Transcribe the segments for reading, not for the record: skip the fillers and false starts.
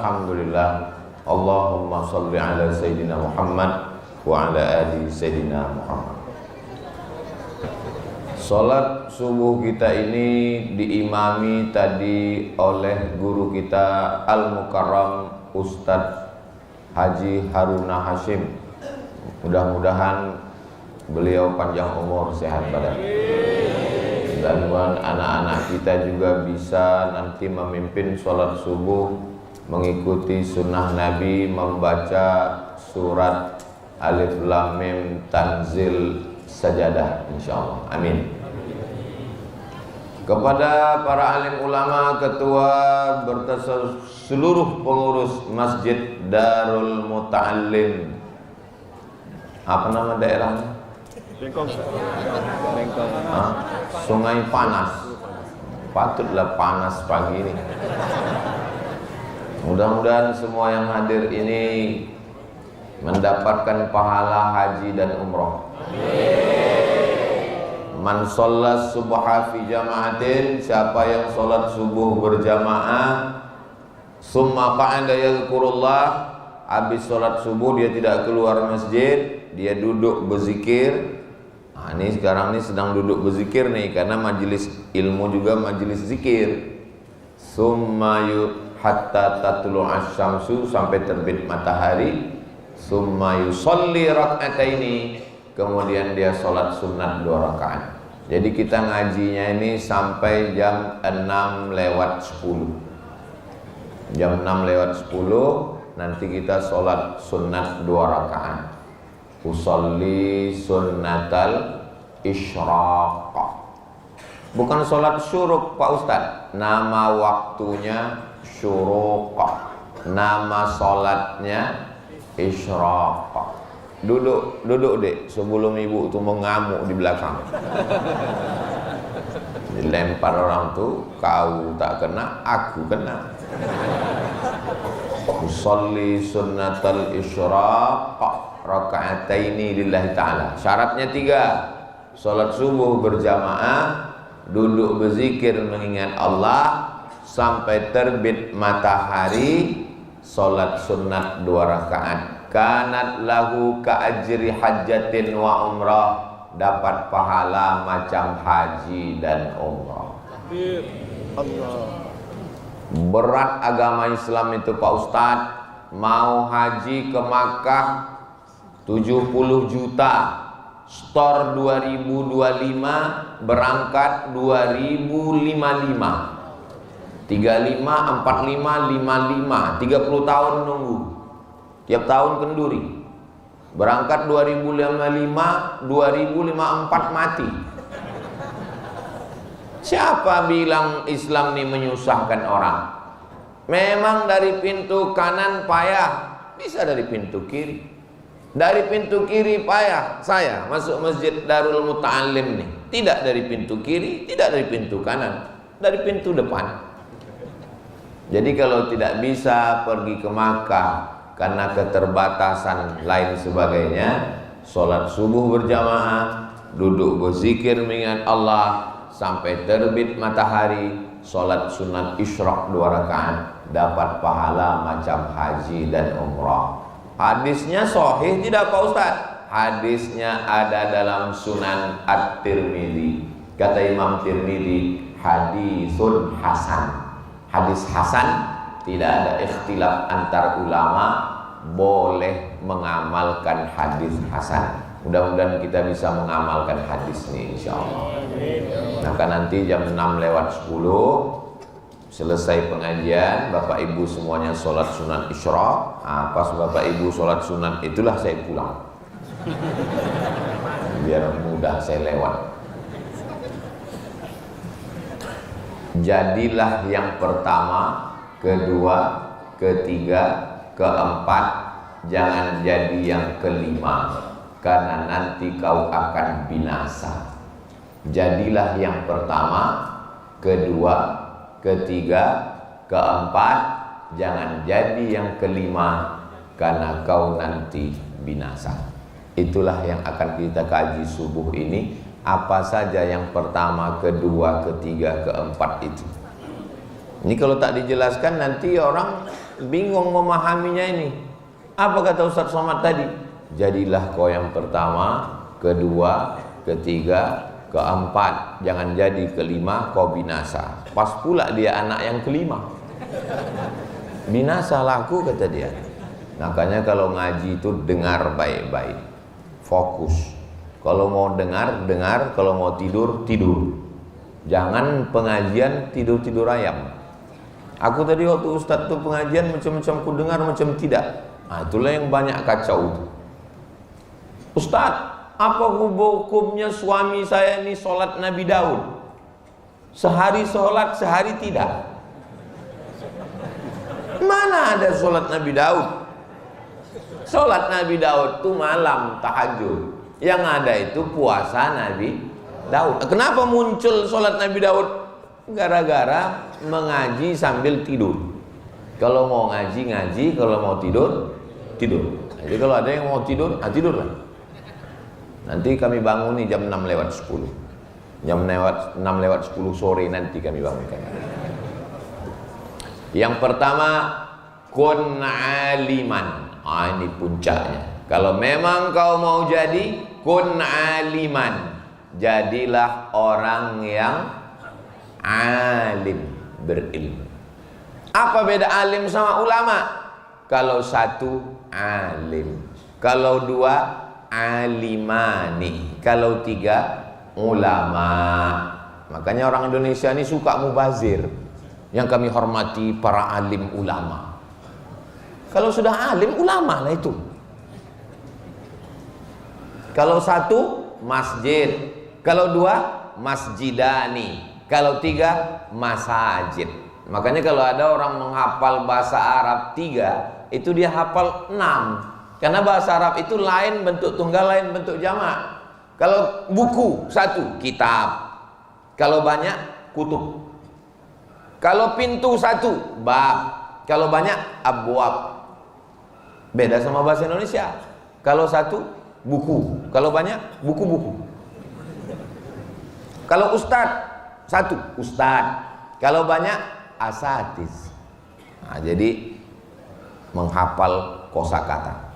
Alhamdulillah. Allahumma salli ala Sayyidina Muhammad wa ala ali Sayyidina Muhammad. Salat subuh kita ini diimami tadi oleh guru kita Al-Mukarram Ustadz Haji Haruna Hashim. Mudah-mudahan beliau panjang umur, sehat badan. Dan anak-anak kita juga bisa nanti memimpin salat subuh, mengikuti sunnah Nabi, membaca surat Alif Lam Mim Tanzil Sajadah, insyaallah. Amin. Kepada para alim ulama, ketua bertasawuf, seluruh pengurus Masjid Darul Muta'allim, apa nama daerahnya? Bengkong. Sungai Panas. Patutlah panas pagi ini. Mudah-mudahan semua yang hadir ini mendapatkan pahala haji dan umroh. Man sholat subha fi jama'atin, siapa yang sholat subuh berjamaah, summa qa'ada yadhkurullah, habis sholat subuh dia tidak keluar masjid, dia duduk berzikir. Nah, ini sekarang ini sedang duduk berzikir nih, karena majelis ilmu juga majelis zikir. Summa hatta tatlu asyamsu, sampai terbit matahari. Summa yusolli rak'ataini, kemudian dia sholat sunat 2 rakaat. Jadi kita ngajinya ini sampai jam 6 lewat 10. Jam 6 lewat 10 nanti kita sholat sunat 2 rakaat. Usolli sunnatal isyraq. Bukan sholat syuruk Pak Ustadz, nama waktunya syuruq, nama sholatnya isyraq. Duduk dek, sebelum ibu tuh mengamuk di belakang. Dilempar orang tuh, kau tak kena, aku kena. Usolli sunnatal isyraq raka'ataini lillahi ta'ala. Syaratnya 3. Salat subuh berjamaah, duduk berzikir mengingat Allah sampai terbit matahari, salat sunat 2 rakaat. Kanat lahu ka'ajri hajjatin wa umrah, dapat pahala macam haji dan umrah. Berat agama Islam itu Pak Ustadz. Mau haji ke Makkah 70 juta, store 2025, berangkat 2055, 35, 45, 55, 30 tahun nunggu. Tiap tahun kenduri. Berangkat 2055, 2054 mati. Siapa bilang Islam ini menyusahkan orang? Memang dari pintu kanan payah, bisa dari pintu kiri. Dari pintu kiri payah, saya masuk Masjid Darul Muta'allim nih, tidak dari pintu kiri, tidak dari pintu kanan, dari pintu depan. Jadi kalau tidak bisa pergi ke Makkah karena keterbatasan lain sebagainya, sholat subuh berjamaah, duduk berzikir mengingat Allah sampai terbit matahari, sholat sunat isyraq 2 rakaat, dapat pahala macam haji dan umrah. Hadisnya sahih tidak Pak Ustaz? Hadisnya ada dalam Sunan At-Tirmidzi. Kata Imam Tirmidzi, hadisun hasan. Hadis hasan, tidak ada ikhtilaf antar ulama, boleh mengamalkan hadis hasan. Mudah-mudahan kita bisa mengamalkan hadis ini insyaallah. Maka nanti jam 6 lewat 10 selesai pengajian, Bapak Ibu semuanya sholat sunat isyraq. Pas Bapak Ibu sholat sunat itulah saya pulang, biar mudah saya lewat. Jadilah yang pertama, kedua, ketiga, keempat, jangan jadi yang kelima, karena nanti kau akan binasa. Jadilah yang pertama, kedua, ketiga, keempat, jangan jadi yang kelima, karena kau nanti binasa. Itulah yang akan kita kaji subuh ini. Apa saja yang pertama, kedua, ketiga, keempat itu. Ini kalau tak dijelaskan nanti orang bingung memahaminya ini. Apa kata Ustaz Somad tadi? Jadilah kau yang pertama, kedua, ketiga, keempat, jangan jadi kelima kau binasa. Pas pula dia anak yang kelima. Binasa laku kata dia. Makanya kalau ngaji itu dengar baik-baik, fokus. Kalau mau dengar, dengar. Kalau mau tidur, tidur. Jangan pengajian tidur-tidur ayam. Aku tadi waktu Ustaz tuh pengajian macam-macam ku dengar, macam tidak. Nah, itulah yang banyak kacau itu. Ustaz, apa hukumnya suami saya ini sholat Nabi Daud? Sehari sholat, sehari tidak. Mana ada sholat Nabi Daud? Sholat Nabi Daud itu malam tahajud. Yang ada itu puasa Nabi Daud. Kenapa muncul sholat Nabi Daud? Gara-gara mengaji sambil tidur. Kalau mau ngaji, ngaji. Kalau mau tidur, tidur. Jadi kalau ada yang mau tidur, tidurlah. Nanti kami bangun nih jam 6:10. Jam 6:10 sore nanti kami bangunkan. Yang pertama, kun aliman. Ini puncaknya. Kalau memang kau mau jadi kun aliman, jadilah orang yang alim, berilmu. Apa beda alim sama ulama? Kalau satu alim, kalau dua alimani, kalau tiga ulama. Makanya orang Indonesia ini suka mubazir. Yang kami hormati para alim ulama. Kalau sudah alim ulama lah itu. Kalau satu masjid, kalau dua masjidani, kalau tiga masajid. Makanya kalau ada orang menghafal bahasa Arab 3, itu dia hafal 6. Karena bahasa Arab itu lain bentuk tunggal, lain bentuk jamak. Kalau buku satu, kitab. Kalau banyak, kutub. Kalau pintu satu, bab. Kalau banyak, abwab. Beda sama bahasa Indonesia. Kalau satu, buku. Kalau banyak, buku-buku. Kalau ustadz, satu, ustadz. Kalau banyak, asatiz. Nah, jadi menghafal kosakata.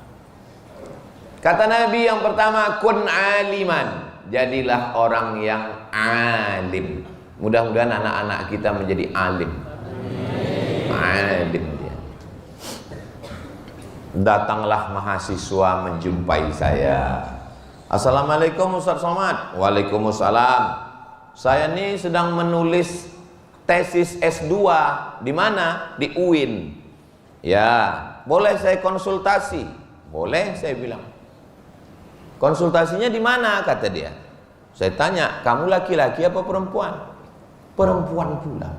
Kata Nabi yang pertama, kun aliman. Jadilah orang yang alim. Mudah-mudahan anak-anak kita menjadi alim. Alim dia. Datanglah mahasiswa menjumpai saya. Assalamualaikum Ustaz Somad. Waalaikumsalam. Saya ini sedang menulis tesis S2. Di mana? Di UIN. Ya, boleh saya konsultasi? Boleh, saya bilang. Konsultasinya di mana? Kata dia. Saya tanya, kamu laki-laki apa perempuan? Perempuan pula.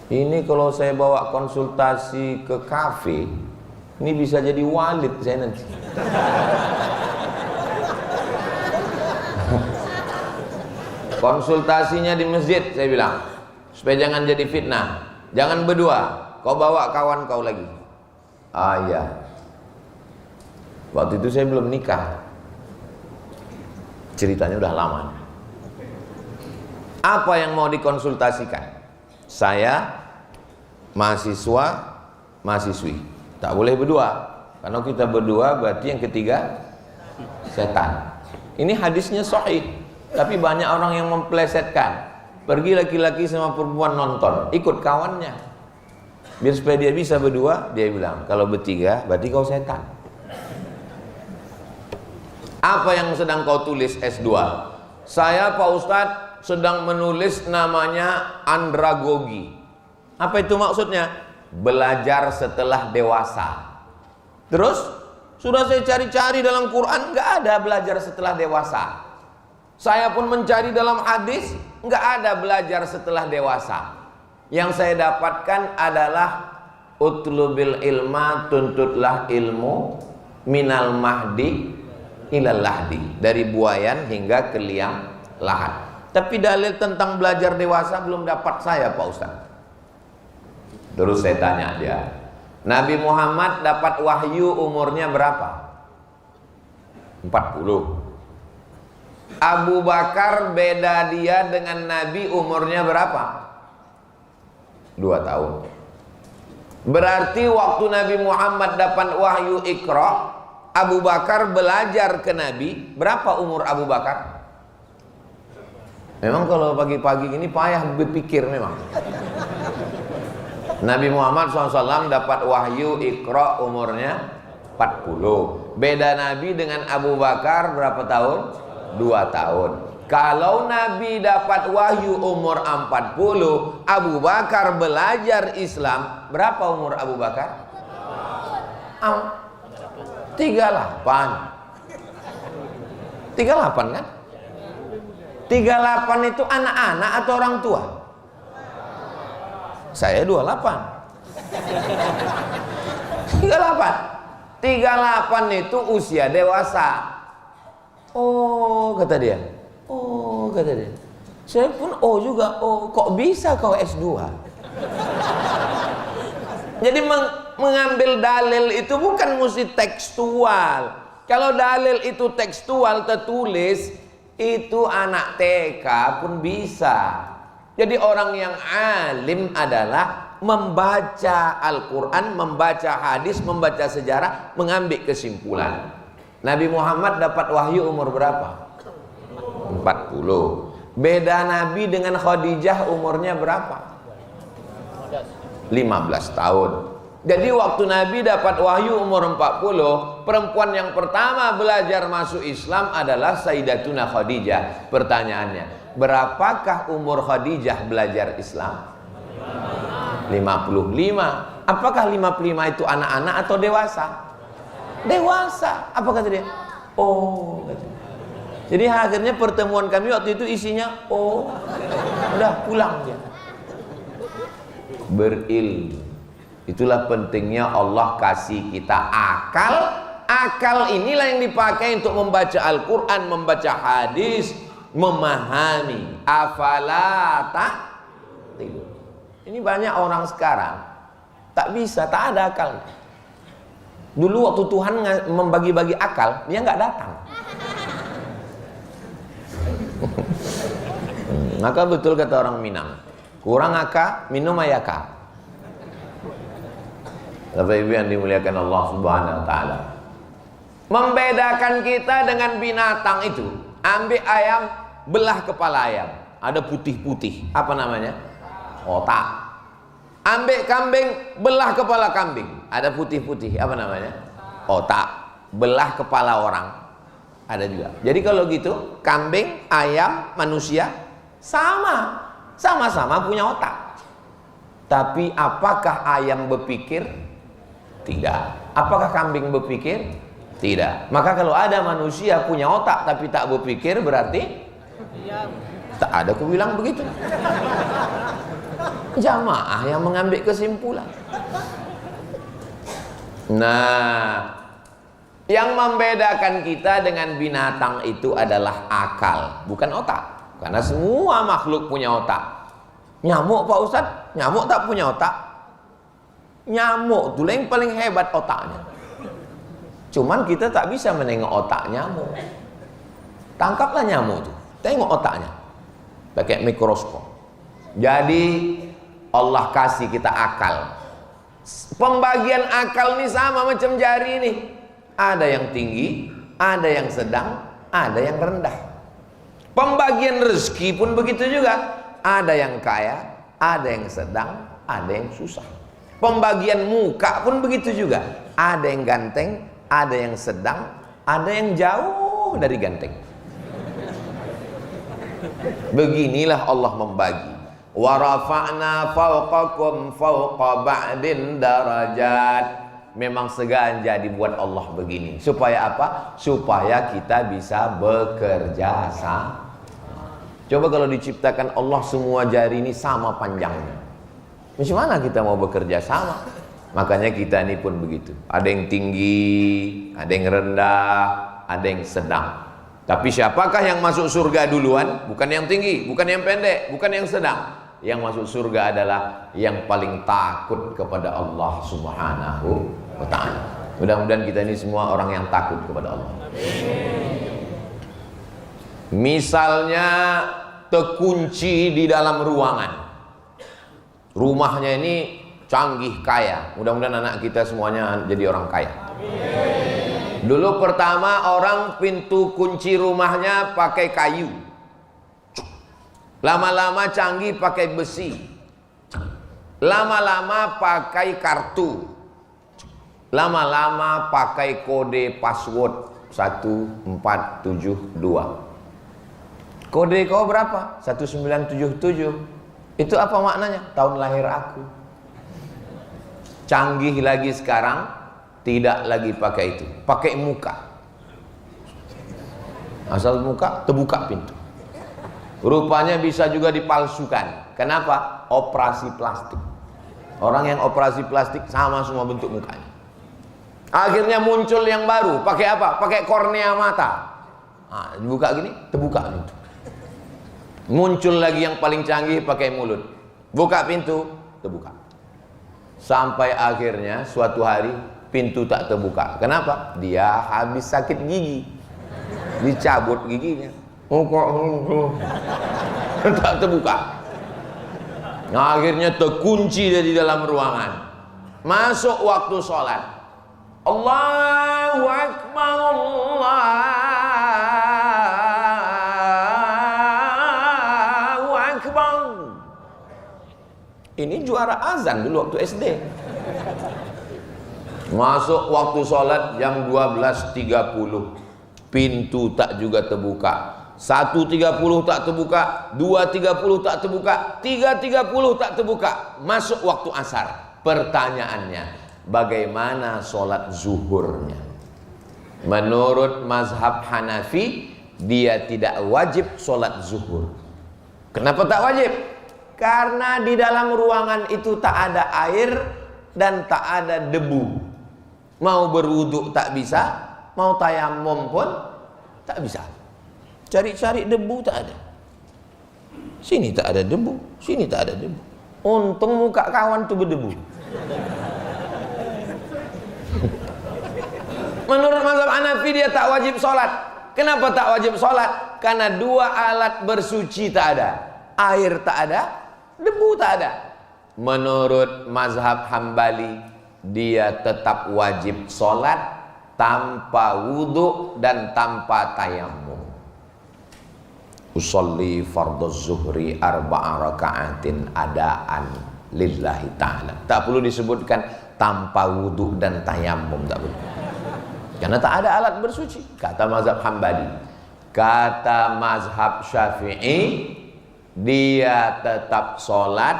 Ini kalau saya bawa konsultasi ke kafe, ini bisa jadi walid saya nanti. Konsultasinya di masjid, saya bilang, supaya jangan jadi fitnah. Jangan berdua, kau bawa kawan kau lagi. Ah iya. Waktu itu saya belum nikah. Ceritanya udah lama. Apa yang mau dikonsultasikan? Saya, mahasiswa, mahasiswi. Tak boleh berdua. Karena kita berdua berarti yang ketiga setan. Ini hadisnya sahih. Tapi banyak orang yang memplesetkan. Pergi laki-laki sama perempuan nonton, ikut kawannya. Biar supaya dia bisa berdua, dia bilang, kalau bertiga berarti kau setan. Apa yang sedang kau tulis S2? Saya Pak Ustadz sedang menulis namanya andragogi. Apa itu maksudnya? Belajar setelah dewasa. Terus sudah saya cari-cari dalam Quran, nggak ada belajar setelah dewasa. Saya pun mencari dalam hadis, nggak ada belajar setelah dewasa. Yang saya dapatkan adalah utlubil ilma, tuntutlah ilmu minal mahdi ilal lahdi, dari buayan hingga ke liang lahat. Tapi dalil tentang belajar dewasa belum dapat saya Pak Ustaz. Terus saya tanya dia, Nabi Muhammad dapat wahyu umurnya berapa? 40. Abu Bakar beda dia dengan Nabi umurnya berapa? 2 tahun. Berarti waktu Nabi Muhammad dapat wahyu Iqra, Abu Bakar belajar ke Nabi. Berapa umur Abu Bakar? Memang kalau pagi-pagi ini payah berpikir memang. Nabi Muhammad SAW dapat wahyu Iqra umurnya 40. Beda Nabi dengan Abu Bakar berapa tahun? 2 tahun. Kalau Nabi dapat wahyu umur 40, Abu Bakar belajar Islam, berapa umur Abu Bakar? 38. 38 kan? 38 itu anak-anak atau orang tua? Saya 28. 38. 38 itu usia dewasa. Oh, kata dia. Oh, kata dia. Saya pun oh juga. Oh, kok bisa kau S2? Jadi mengambil dalil itu bukan mesti tekstual. Kalau dalil itu tekstual tertulis, itu anak TK pun bisa. Jadi orang yang alim adalah membaca Al-Quran, membaca hadis, membaca sejarah, mengambil kesimpulan. Nabi Muhammad dapat wahyu umur berapa? 40. Beda Nabi dengan Khadijah umurnya berapa? 15 tahun. Jadi waktu Nabi dapat wahyu umur 40, perempuan yang pertama belajar masuk Islam adalah Sayyidatuna Khadijah. Pertanyaannya, berapakah umur Khadijah belajar Islam? 55. Apakah 55 itu anak-anak atau dewasa? Dewasa. Apa kata dia? Oh, kata dia. Jadi akhirnya pertemuan kami waktu itu isinya oh, udah pulang dia. Berilmu. Itulah pentingnya Allah kasih kita akal. Akal inilah yang dipakai untuk membaca Al-Quran, membaca hadis, memahami. Afala ta'qilun. Ini banyak orang sekarang tak bisa, tak ada akal. Dulu waktu Tuhan membagi-bagi akal, dia nggak datang. Maka betul kata orang Minang, kurang akal, minum ayaka. Bapak Ibu yang dimuliakan Allah Subhanahu wa taala. Membedakan kita dengan binatang itu, ambil ayam, belah kepala ayam, ada putih-putih, apa namanya? Otak. Ambil kambing, belah kepala kambing, ada putih-putih, apa namanya? Otak. Belah kepala orang, ada juga. Jadi kalau gitu, kambing, ayam, manusia sama-sama punya otak. Tapi apakah ayam berpikir? Tidak. Apakah kambing berpikir? Tidak. Maka kalau ada manusia punya otak tapi tak berpikir, berarti tak ada. Aku bilang begitu. Jamaah yang mengambil kesimpulan. Nah, yang membedakan kita dengan binatang itu adalah akal, bukan otak. Karena semua makhluk punya otak. Nyamuk Pak Ustadz, nyamuk tak punya otak. Nyamuk itu yang paling hebat otaknya. Cuman kita tak bisa menengok otak nyamuk. Tangkaplah nyamuk itu, tengok otaknya pakai mikroskop. Jadi Allah kasih kita akal. Pembagian akal ini sama macam jari ini. Ada yang tinggi, ada yang sedang, ada yang rendah. Pembagian rezeki pun begitu juga. Ada yang kaya, ada yang sedang, ada yang susah. Pembagian muka pun begitu juga. Ada yang ganteng, ada yang sedang, ada yang jauh dari ganteng. Beginilah Allah membagi. Wa rafa'na fawqakum fawqa ba'din darajat. Memang sengaja dibuat Allah begini. Supaya apa? Supaya kita bisa bekerja sama. Coba kalau diciptakan Allah semua jari ini sama panjangnya. Macam mana kita mau bekerja sama? Makanya kita ini pun begitu. Ada yang tinggi, ada yang rendah, ada yang sedang. Tapi siapakah yang masuk surga duluan? Bukan yang tinggi, bukan yang pendek, bukan yang sedang. Yang masuk surga adalah yang paling takut kepada Allah Subhanahu wa ta'ala. Mudah-mudahan kita ini semua orang yang takut kepada Allah. Misalnya terkunci di dalam ruangan. Rumahnya ini canggih, kaya. Mudah-mudahan anak kita semuanya jadi orang kaya. Dulu pertama orang pintu kunci rumahnya pakai kayu. Lama-lama canggih pakai besi. Lama-lama pakai kartu. Lama-lama pakai kode password 1472. Kode kau berapa? 1977. Itu apa maknanya? Tahun lahir aku. Canggih lagi sekarang, tidak lagi pakai itu, pakai muka. Asal muka, terbuka pintu. Rupanya bisa juga dipalsukan. Kenapa? Operasi plastik. Orang yang operasi plastik sama semua bentuk mukanya. Akhirnya muncul yang baru, pakai apa? Pakai kornea mata. Nah, dibuka gini, terbuka pintu. Muncul lagi yang paling canggih, pakai mulut. Buka pintu, terbuka. Sampai akhirnya suatu hari pintu tak terbuka. Kenapa? Dia habis sakit gigi, dicabut giginya. Tak terbuka. Nah, akhirnya terkunci dari dalam ruangan. Masuk waktu sholat. Allahu Akbar, Allahu Akbar. Ini juara azan dulu waktu SD. Masuk waktu sholat jam 12.30. Pintu tak juga terbuka. 1.30 tak terbuka, 2.30 tak terbuka, 3.30 tak terbuka. Masuk waktu asar. Pertanyaannya, bagaimana sholat zuhurnya? Menurut mazhab Hanafi, dia tidak wajib sholat zuhur. Kenapa tak wajib? Karena di dalam ruangan itu tak ada air dan tak ada debu. Mau berwuduk tak bisa, mau tayamum pun tak bisa. Cari-cari debu tak ada. Sini tak ada debu, sini tak ada debu. Untung muka kawan tuh berdebu. Menurut mazhab Hanafi dia tak wajib sholat. Kenapa tak wajib sholat? Karena dua alat bersuci tak ada. Air tak ada, debu tak ada. Menurut mazhab Hambali, dia tetap wajib sholat tanpa wudhu dan tanpa tayamum. Usolli fardhu zuhri arba'a raka'atin adaan lillahi ta'ala. Tak perlu disebutkan tanpa wudhu dan tayamum, tak perlu. Karena tak ada alat bersuci, kata mazhab Hambali. Kata mazhab Syafi'i, dia tetap sholat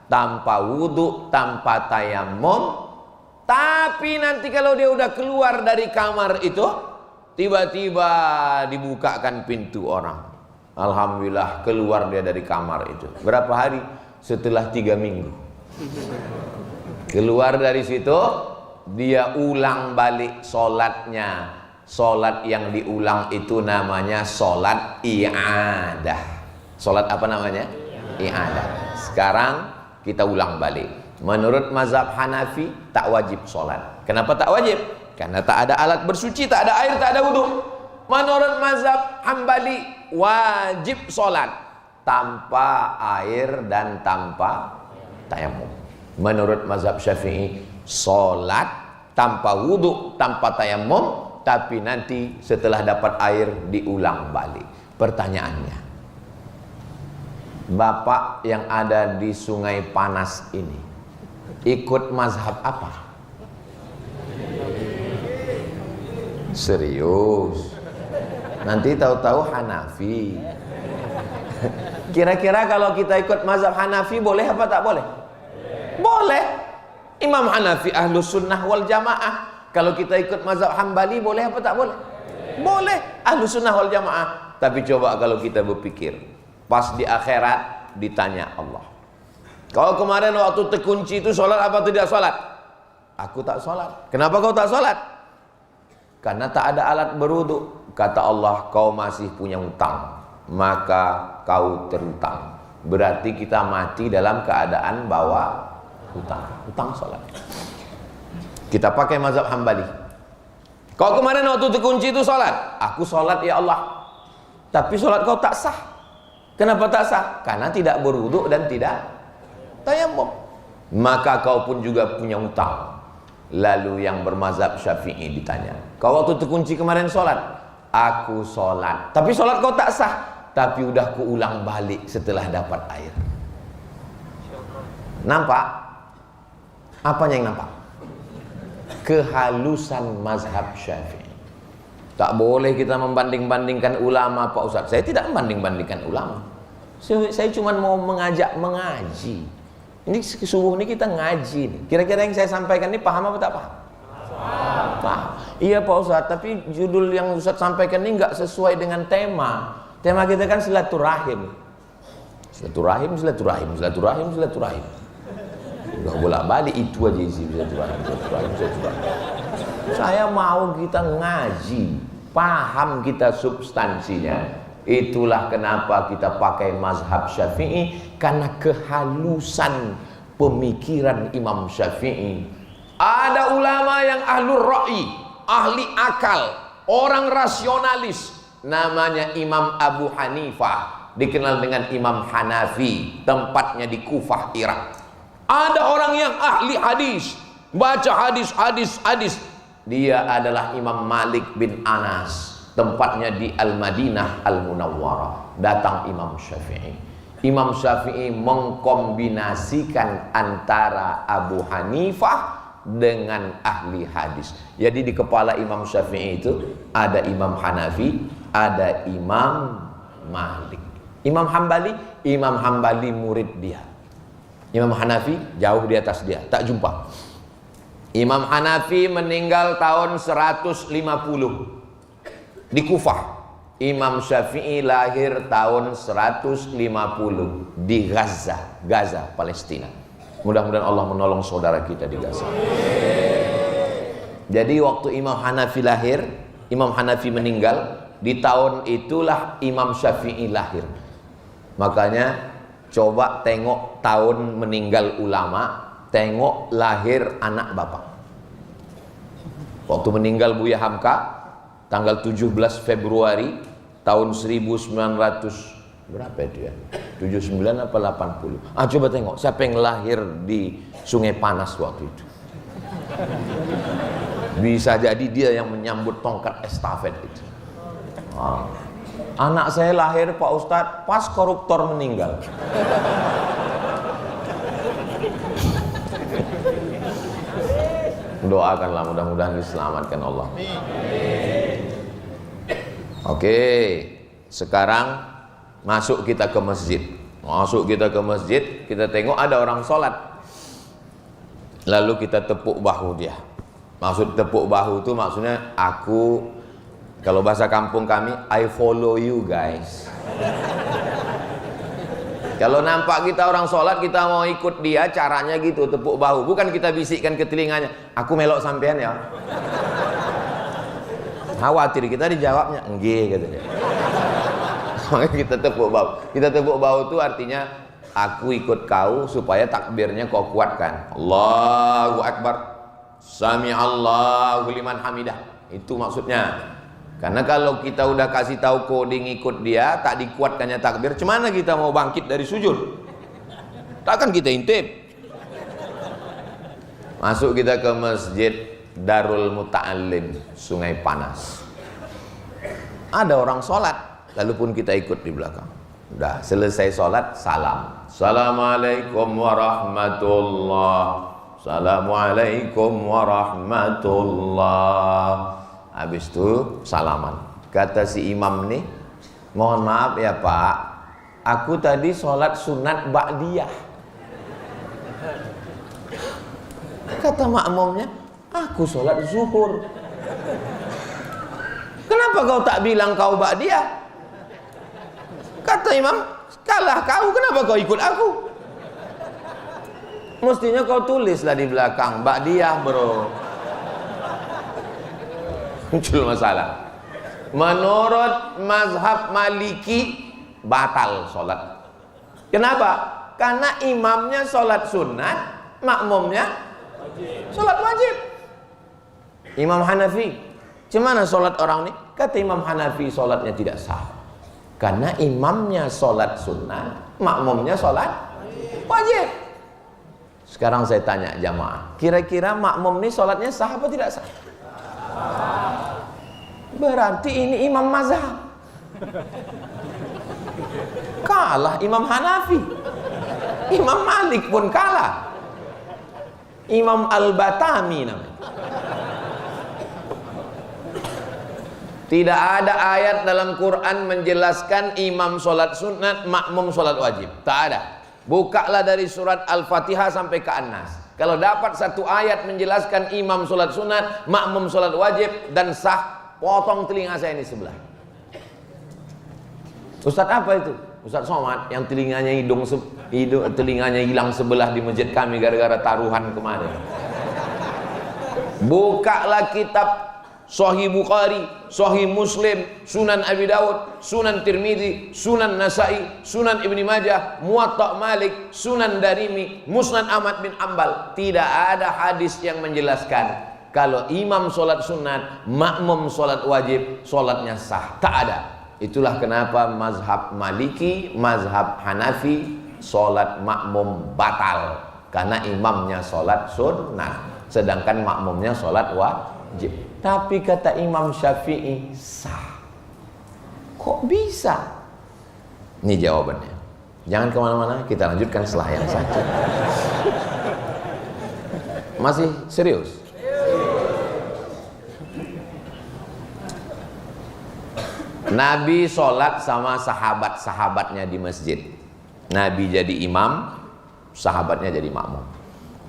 tanpa wudhu, tanpa tayamum. Tapi nanti kalau dia udah keluar dari kamar itu, tiba-tiba dibukakan pintu orang. Alhamdulillah keluar dia dari kamar itu. Berapa hari? Setelah 3 minggu. Keluar dari situ, dia ulang balik sholatnya. Sholat yang diulang itu namanya sholat i'adah. Sholat apa namanya? I'adah. Sekarang kita ulang balik. Menurut mazhab Hanafi tak wajib sholat. Kenapa tak wajib? Karena tak ada alat bersuci, tak ada air, tak ada wudhu. Menurut mazhab Hambali wajib sholat tanpa air dan tanpa tayamum. Menurut mazhab Syafi'i sholat tanpa wudhu, tanpa tayamum, tapi nanti setelah dapat air diulang balik. Pertanyaannya, Bapak yang ada di Sungai Panas ini ikut mazhab apa? Serius? Nanti tahu-tahu Hanafi. Kira-kira kalau kita ikut mazhab Hanafi boleh apa tak boleh? Boleh. Imam Hanafi Ahlus Sunnah wal Jamaah. Kalau kita ikut mazhab Hambali boleh apa tak boleh? Boleh. Ahlus Sunnah wal Jamaah. Tapi coba kalau kita berpikir, pas di akhirat ditanya Allah, kau kemarin waktu terkunci itu sholat apa tidak sholat? Aku tak sholat. Kenapa kau tak sholat? Karena tak ada alat berwudu. Kata Allah, kau masih punya hutang, maka kau terhutang. Berarti kita mati dalam keadaan bawa hutang. Hutang sholat. Kita pakai mazhab Hambali. Kau kemarin waktu terkunci itu sholat. Aku sholat ya Allah. Tapi sholat kau tak sah. Kenapa tak sah? Karena tidak berwudu dan tidak tayamum. maka kau pun juga punya utang. Lalu yang bermazhab Syafi'i ditanya, kau waktu terkunci kemarin sholat? Aku sholat, tapi sholat kau tak sah. Tapi udah kuulang balik setelah dapat air. Nampak? Apanya yang nampak? Kehalusan mazhab Syafi'i. Tak boleh kita membanding-bandingkan ulama, Pak Ustaz. Saya tidak membanding-bandingkan ulama. Saya cuma mau mengajak mengaji. Ini subuh ini kita ngaji. Kira-kira yang saya sampaikan ini paham apa tak paham? Paham. Iya Pak Ustaz, tapi judul yang Ustaz sampaikan ini nggak sesuai dengan tema. Tema kita kan silaturahim. Silaturahim. Udah bolak-balik itu aja isi silaturahim. Saya mau kita ngaji, paham kita substansinya. Itulah kenapa kita pakai mazhab Syafi'i, karena kehalusan pemikiran Imam Syafi'i. Ada ulama yang ahlur ra'i, ahli akal, orang rasionalis, namanya Imam Abu Hanifah, dikenal dengan Imam Hanafi, tempatnya di Kufah, Irak. Ada orang yang ahli hadis, baca hadis. Dia adalah Imam Malik bin Anas, tempatnya di Al-Madinah Al-Munawwarah. Datang Imam Syafi'i. Imam Syafi'i mengkombinasikan antara Abu Hanifah dengan ahli hadis. Jadi di kepala Imam Syafi'i itu ada Imam Hanafi, ada Imam Malik. Imam Hambali murid dia. Imam Hanafi jauh di atas dia, tak jumpa. Imam Hanafi meninggal tahun 150 di Kufah. Imam Syafi'i lahir tahun 150 di Gaza, Palestina. Mudah-mudahan Allah menolong saudara kita di Gaza. Jadi waktu Imam Hanafi lahir, Imam Hanafi meninggal, di tahun itulah Imam Syafi'i lahir. Makanya coba tengok tahun meninggal ulama, tengok lahir anak bapak. Waktu meninggal Buya Hamka tanggal 17 Februari tahun 1900 berapa itu ya? 79 apa 80? Coba tengok siapa yang lahir di Sungai Panas waktu itu. Bisa jadi dia yang menyambut tongkat estafet itu. Anak saya lahir Pak Ustadz pas koruptor meninggal. Doakanlah mudah-mudahan diselamatkan Allah. Oke, sekarang masuk kita ke masjid. Kita tengok ada orang sholat. Lalu kita tepuk bahu dia. Maksud tepuk bahu itu maksudnya aku, kalau bahasa kampung kami, I follow you guys. Kalau nampak kita orang sholat, kita mau ikut dia, caranya gitu, tepuk bahu. Bukan kita bisikkan ke telinganya, aku melok sampean ya. Khawatir kita dijawabnya, enggak katanya. Makanya kita tepuk bahu. Kita tepuk bahu itu artinya, aku ikut kau supaya takbirnya kau kuatkan. Allahu Akbar, Sami Allahu liman hamidah. Itu maksudnya. Karena kalau kita udah kasih tahu coding ikut dia, tak dikuatkannya takbir, cemana kita mau bangkit dari sujud? Takkan kita intip. Masuk kita ke masjid Darul Muta'allim, Sungai Panas. Ada orang sholat, lalu pun kita ikut di belakang. Udah selesai sholat, salam. Assalamualaikum warahmatullah. Assalamualaikum warahmatullah. Habis itu salaman. Kata si imam nih, mohon maaf ya Pak, aku tadi sholat sunat ba'diyah. Kata makmumnya, aku sholat zuhur. Kenapa kau tak bilang kau ba'diyah? Kata imam, kalah kau, kenapa kau ikut aku? Mestinya kau tulislah di belakang, ba'diyah bro. Muncul masalah. Menurut mazhab Maliki batal sholat. Kenapa? Karena imamnya sholat sunat, makmumnya sholat wajib. Imam Hanafi, gimana sholat orang ini? Kata Imam Hanafi sholatnya tidak sah. Karena imamnya sholat sunat, makmumnya sholat wajib. Sekarang saya tanya jamaah, kira-kira makmum ini sholatnya sah apa tidak sah? Berarti ini imam mazhab. Kalah Imam Hanafi. Imam Malik pun kalah. Imam Al-Batami namanya. Tidak ada ayat dalam Quran menjelaskan imam sholat sunat, makmum sholat wajib. Tak ada. Bukalah dari surat Al-Fatihah sampai ke An-Nas. Kalau dapat satu ayat menjelaskan imam sholat sunat, makmum sholat wajib dan sah, potong telinga saya ini sebelah. Ustadz apa itu? Ustadz Somad yang telinganya telinganya hilang sebelah di masjid kami gara-gara taruhan kemarin. Bukalah kitab Sahih Bukhari, Sahih Muslim, Sunan Abi Dawud, Sunan Tirmidzi, Sunan Nasai, Sunan Ibni Majah, Muwatta Malik, Sunan Darimi, Musnad Ahmad bin Ambal. Tidak ada hadis yang menjelaskan kalau imam sholat sunat, makmum sholat wajib, sholatnya sah. Tak ada. Itulah kenapa mazhab Maliki, mazhab Hanafi, sholat makmum batal karena imamnya sholat sunat, sedangkan makmumnya sholat wajib. Tapi kata Imam Syafi'i sah. Kok bisa? Ini jawabannya. Jangan kemana-mana, kita lanjutkan setelah yang satu. Masih serius? Nabi sholat sama sahabat-sahabatnya di masjid. Nabi jadi imam, sahabatnya jadi makmum.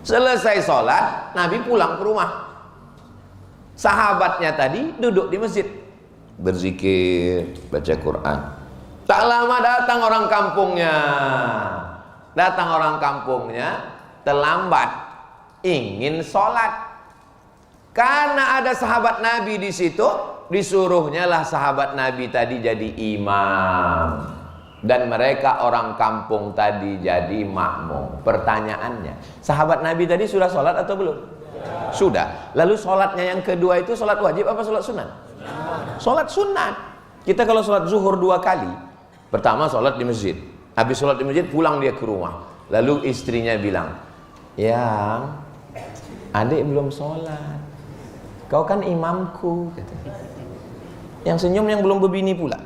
Selesai sholat, Nabi pulang ke rumah. Sahabatnya tadi duduk di masjid, berzikir, baca Quran. Tak lama datang orang kampungnya. Datang orang kampungnya, terlambat, ingin sholat. Karena ada sahabat Nabi di situ, disuruhnya lah sahabat Nabi tadi jadi imam. Dan mereka orang kampung tadi jadi makmum. Pertanyaannya, sahabat Nabi tadi sudah sholat atau belum? Sudah. Lalu sholatnya yang kedua itu sholat wajib apa sholat sunat? Sholat sunat. Kita kalau sholat zuhur 2 kali, pertama sholat di masjid, habis sholat di masjid pulang dia ke rumah. Lalu istrinya bilang, "Yang adik belum sholat, kau kan imamku," katanya. Yang senyum yang belum berbini pula.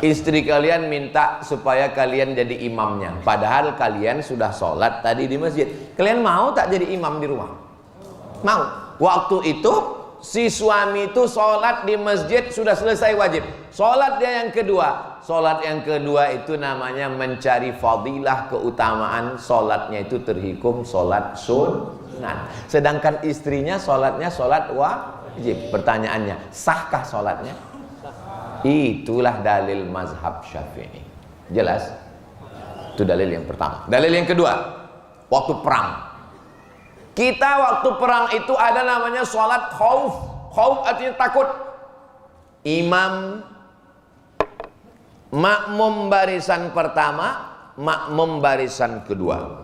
Istri kalian minta supaya kalian jadi imamnya, padahal kalian sudah sholat tadi di masjid. Kalian mau tak jadi imam di rumah? Mau. Waktu itu si suami itu sholat di masjid sudah selesai wajib. Sholat dia yang kedua. Sholat yang kedua itu namanya mencari fadilah, keutamaan. Sholatnya itu terhikum sholat sunat. Sedangkan istrinya sholatnya sholat wajib. Pertanyaannya, sahkah sholatnya? Itulah dalil mazhab Syafi'i. Jelas? Itu dalil yang pertama. Dalil yang kedua, waktu perang. Kita waktu perang itu ada namanya sholat khauf. Khauf artinya takut. Imam, makmum barisan pertama, makmum barisan kedua.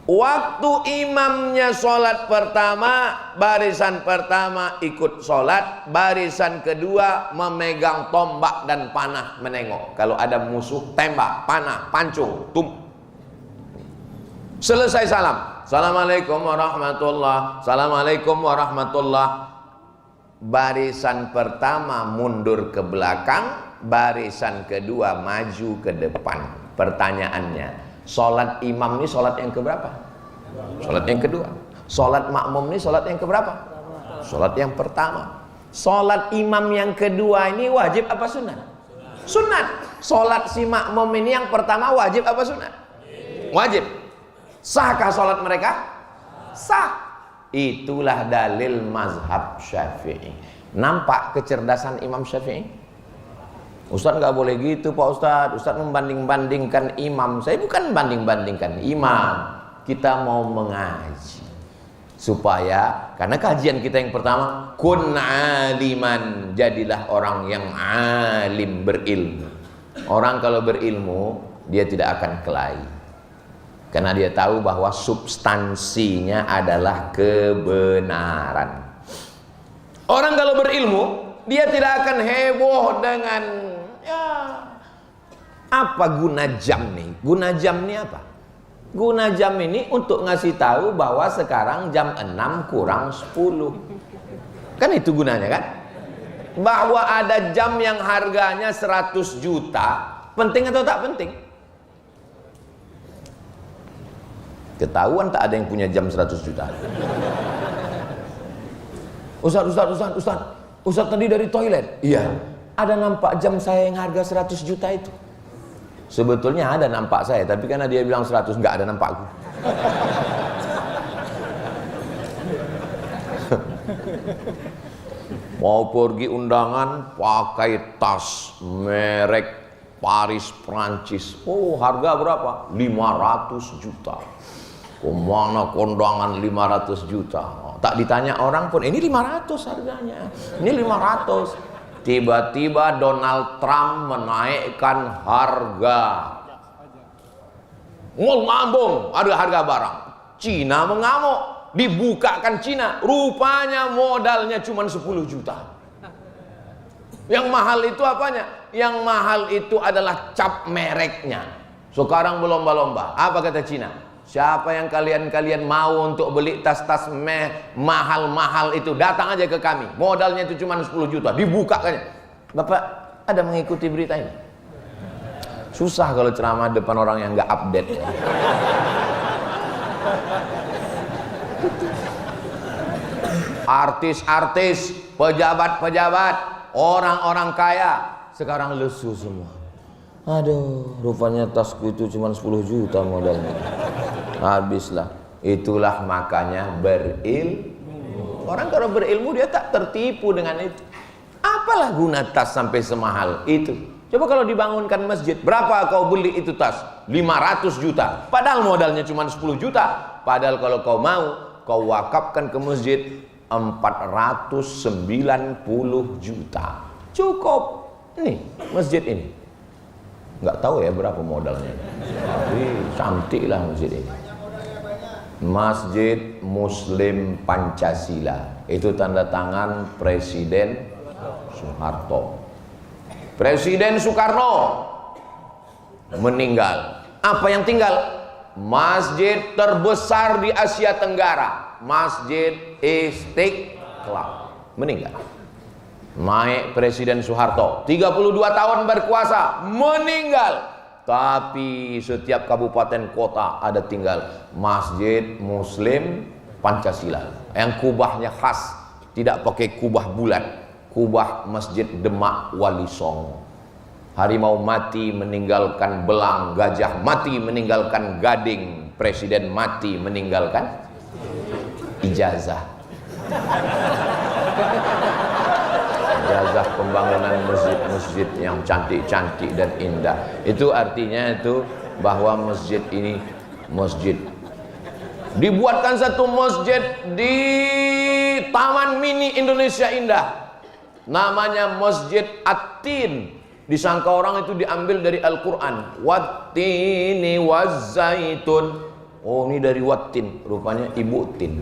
Waktu imamnya sholat pertama, barisan pertama ikut sholat, barisan kedua memegang tombak dan panah menengok. Kalau ada musuh, tembak, panah, pancung, selesai salam, assalamualaikum warahmatullah, assalamualaikum warahmatullah. Barisan pertama mundur ke belakang, barisan kedua maju ke depan. Pertanyaannya, sholat imam ini sholat yang keberapa? Sholat yang kedua. Sholat makmum ini sholat yang keberapa? Sholat yang pertama. Sholat imam yang kedua ini wajib apa sunat? Sunat. Sholat si makmum ini yang pertama wajib apa sunat? Wajib. Sahkah sholat mereka? Sah. Itulah dalil mazhab Syafi'i. Nampak kecerdasan Imam Syafi'i? Ustadz nggak boleh gitu Pak Ustadz. Ustadz membanding-bandingkan imam. Saya bukan banding-bandingkan imam. Kita mau mengaji supaya, karena kajian kita yang pertama, kun aliman, jadilah orang yang alim, berilmu. Orang kalau berilmu dia tidak akan kelahi, karena dia tahu bahwa substansinya adalah kebenaran. Orang kalau berilmu dia tidak akan heboh dengan Apa guna jam nih? Guna jam nih apa? Guna jam ini untuk ngasih tahu bahwa sekarang jam 6 kurang 10. Kan itu gunanya kan? Bahwa ada jam yang harganya 100 juta, penting atau tak penting? Ketahuan tak ada yang punya jam 100 juta. Ustaz tadi dari toilet. Iya. Ada nampak jam saya yang harga 100 juta itu. Sebetulnya ada nampak saya, tapi karena dia bilang 100, nggak ada nampakku. Mau pergi undangan pakai tas merek Paris Prancis. Oh, harga berapa? 500 juta. Kemana kondangan 500 juta? Oh, tak ditanya orang pun, ini 500 harganya. Ini 500. Tiba-tiba Donald Trump menaikkan harga. Ngambung, ada harga barang. Cina mengamuk, dibukakan Cina. Rupanya modalnya cuma 10 juta. Yang mahal itu apanya? Yang mahal itu adalah cap mereknya. Sekarang berlomba-lomba. Apa kata Cina? Siapa yang kalian mau untuk beli tas-tas mahal-mahal itu, datang aja ke kami. Modalnya itu cuma 10 juta. Dibukakannya. Bapak ada mengikuti berita ini? Susah kalau ceramah depan orang yang nggak update. Artis-artis, pejabat-pejabat, orang-orang kaya sekarang lesu semua. Aduh, rupanya tasku itu cuma 10 juta modalnya. Habislah. Itulah makanya berilmu. Orang kalau berilmu dia tak tertipu dengan itu. Apalah guna tas sampai semahal itu? Coba kalau dibangunkan masjid, berapa kau beli itu tas? 500 juta. Padahal modalnya cuma 10 juta. Padahal kalau kau mau, kau wakafkan ke masjid 490 juta. Cukup. Ini masjid ini. Nggak tahu ya berapa modalnya. Tapi cantik lah masjid ini. Masjid Muslim Pancasila. Itu tanda tangan Presiden Soeharto. Presiden Soekarno meninggal. Apa yang tinggal? Masjid terbesar di Asia Tenggara, Masjid Istiqlal, meninggal. Naik Presiden Soeharto, 32 tahun berkuasa, meninggal. Tapi setiap kabupaten kota ada tinggal Masjid Muslim Pancasila, yang kubahnya khas, tidak pakai kubah bulat. Kubah Masjid Demak Wali Songo. Harimau mati meninggalkan belang, gajah mati meninggalkan gading, presiden mati meninggalkan ijazah. Ijazah pembangunan masjid-masjid yang cantik-cantik dan indah. Itu artinya itu bahwa masjid ini masjid. Dibuatkan satu masjid di Taman Mini Indonesia Indah. Namanya Masjid At-Tin. Disangka orang itu diambil dari Al-Quran. Wattini wazzaitun. Oh, ini dari Wattin. Rupanya Ibu Tin.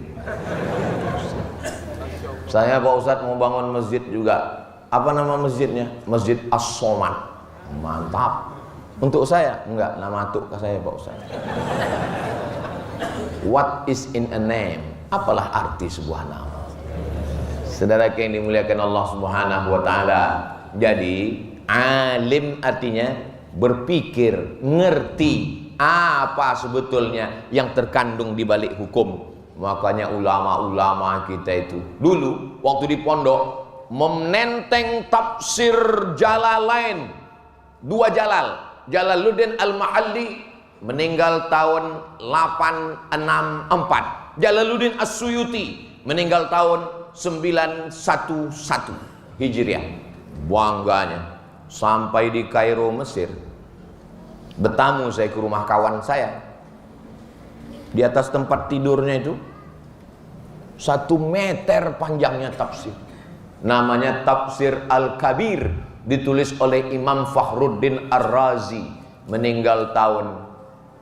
Saya Pak Ustadz mau bangun masjid juga. Apa nama masjidnya? Masjid As-Somad. Mantap. Untuk saya? Enggak, nama atuk saya Pak Ustadz. What is in a name? Apalah arti sebuah nama? Saudara yang dimuliakan Allah Subhanahu wa taala. Jadi, alim artinya berpikir, ngerti apa sebetulnya yang terkandung di balik hukum. Makanya ulama-ulama kita itu dulu waktu di pondok menenteng tafsir Jalalain. Dua Jalal, Jalaluddin Al-Mahalli meninggal tahun 864. Jalaluddin As-Suyuti meninggal tahun 911 Hijriah. Bangganya sampai di Kairo, Mesir. Bertamu saya ke rumah kawan saya. Di atas tempat tidurnya itu 1 meter panjangnya tafsir. Namanya Tafsir Al-Kabir, ditulis oleh Imam Fakhruddin Ar-Razi, meninggal tahun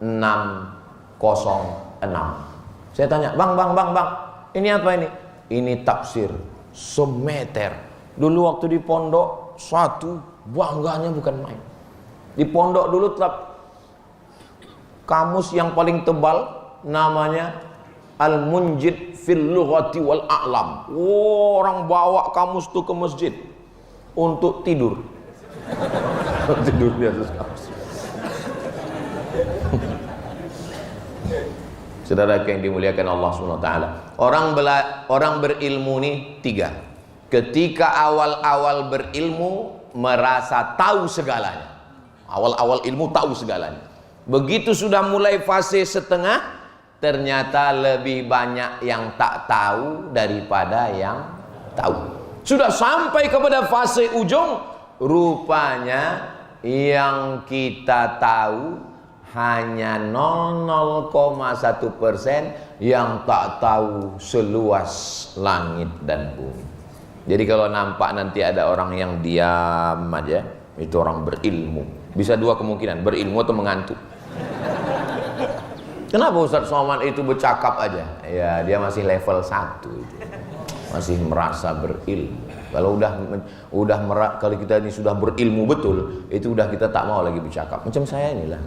606. Saya tanya, bang, ini apa ini? Ini tafsir semeter. Dulu waktu di pondok, satu bangganya bukan main. Di pondok dulu tetap kamus yang paling tebal namanya Al-Munjid fil Lughati wal A'lam. Orang bawa kamus tuh ke masjid untuk tidur. Tidur di atas kamus. Saudara yang dimuliakan Allah SWT, orang berilmu ini tiga. Ketika awal-awal berilmu merasa tahu segalanya. Awal-awal ilmu tahu segalanya. Begitu sudah mulai fase setengah, ternyata lebih banyak yang tak tahu daripada yang tahu. Sudah sampai kepada fase ujung, rupanya yang kita tahu hanya 0,1%, yang tak tahu seluas langit dan bumi. Jadi kalau nampak nanti ada orang yang diam aja, itu orang berilmu. Bisa dua kemungkinan, berilmu atau mengantuk. Kenapa Ustaz Somad itu bercakap aja? Ya dia masih level 1 itu. Masih merasa berilmu. Kalau kalau kita ini sudah berilmu betul, itu udah kita tak mau lagi bercakap. Macam saya inilah.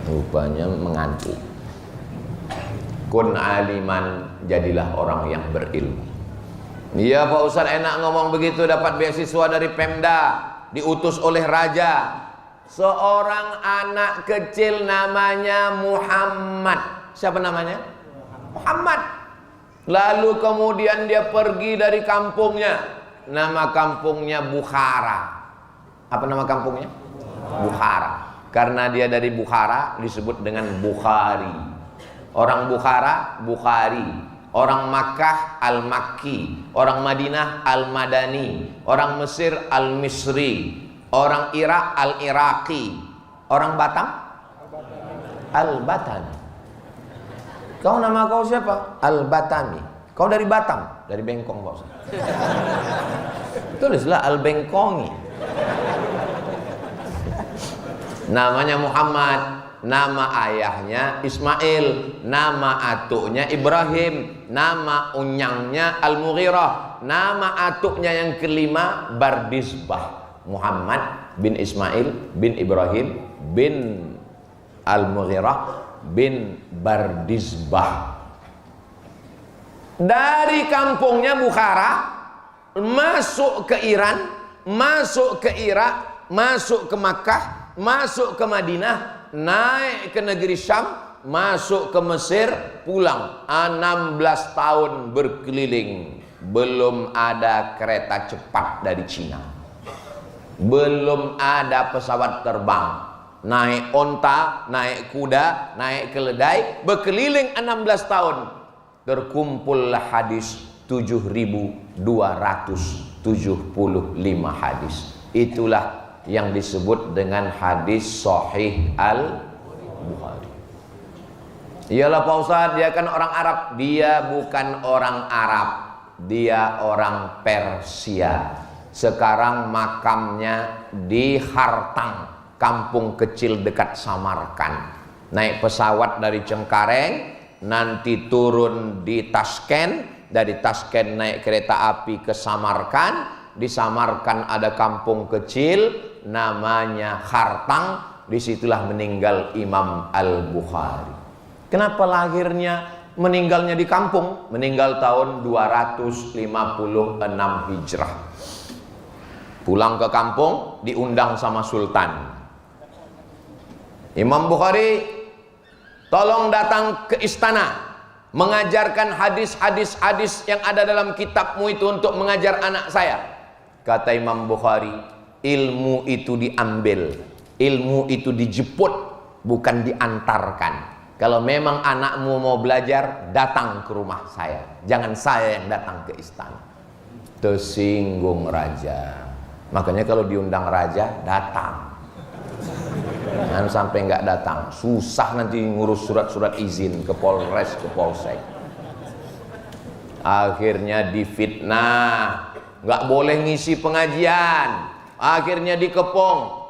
Rupanya mengantuk. Kun aliman, jadilah orang yang berilmu. Iya Pak Ustaz, enak ngomong begitu, dapat beasiswa dari Pemda, diutus oleh raja. Seorang anak kecil namanya Muhammad. Siapa namanya? Muhammad. Lalu kemudian dia pergi dari kampungnya. Nama kampungnya Bukhara. Apa nama kampungnya? Bukhara. Karena dia dari Bukhara disebut dengan Bukhari. Orang Bukhara, Bukhari. Orang Makkah, Al-Makki. Orang Madinah, Al-Madani. Orang Mesir, Al-Misri. Orang Irak, Al-Iraqi. Orang Batam, Al-Batami. Kau nama kau siapa? Al-Batami. Kau dari Batam? Dari Bengkong Pak Ustaz. Tulislah Al-Bengkongi. Namanya Muhammad, nama ayahnya Ismail, nama atuknya Ibrahim, nama unyangnya Al-Mughirah, nama atuknya yang kelima Bardisbah. Muhammad bin Ismail bin Ibrahim bin Al-Mughirah bin Bardisbah. Dari kampungnya Bukhara masuk ke Iran, masuk ke Irak, masuk ke Makkah, masuk ke Madinah, naik ke negeri Syam, masuk ke Mesir, pulang. 16 tahun berkeliling, belum ada kereta cepat dari Cina, belum ada pesawat terbang. Naik onta, naik kuda, naik keledai, berkeliling 16 tahun. Terkumpullah hadis 7.275 hadis. Itulah yang disebut dengan hadis Sahih Al-Bukhari. Iyalah Pak Ustaz, dia kan orang Arab. Dia bukan orang Arab, dia orang Persia. Sekarang makamnya di Hartang, kampung kecil dekat Samarkand. Naik pesawat dari Cengkareng, nanti turun di Tashkent, dari Tashkent naik kereta api ke Samarkand. Di Samarkand ada kampung kecil namanya Hartang. Disitulah meninggal Imam Al-Bukhari. Kenapa meninggalnya di kampung? Meninggal tahun 256 Hijrah. Pulang ke kampung, diundang sama Sultan. Imam Bukhari, tolong datang ke istana, mengajarkan hadis-hadis yang ada dalam kitabmu itu untuk mengajar anak saya. Kata Imam Bukhari, ilmu itu diambil, ilmu itu dijemput, bukan diantarkan. Kalau memang anakmu mau belajar, datang ke rumah saya, jangan saya yang datang ke istana. Tersinggung raja. Makanya kalau diundang raja, datang. Jangan sampai nggak datang, susah nanti ngurus surat-surat izin ke Polres, ke Polsek. Akhirnya difitnah, nggak boleh ngisi pengajian. Akhirnya dikepung.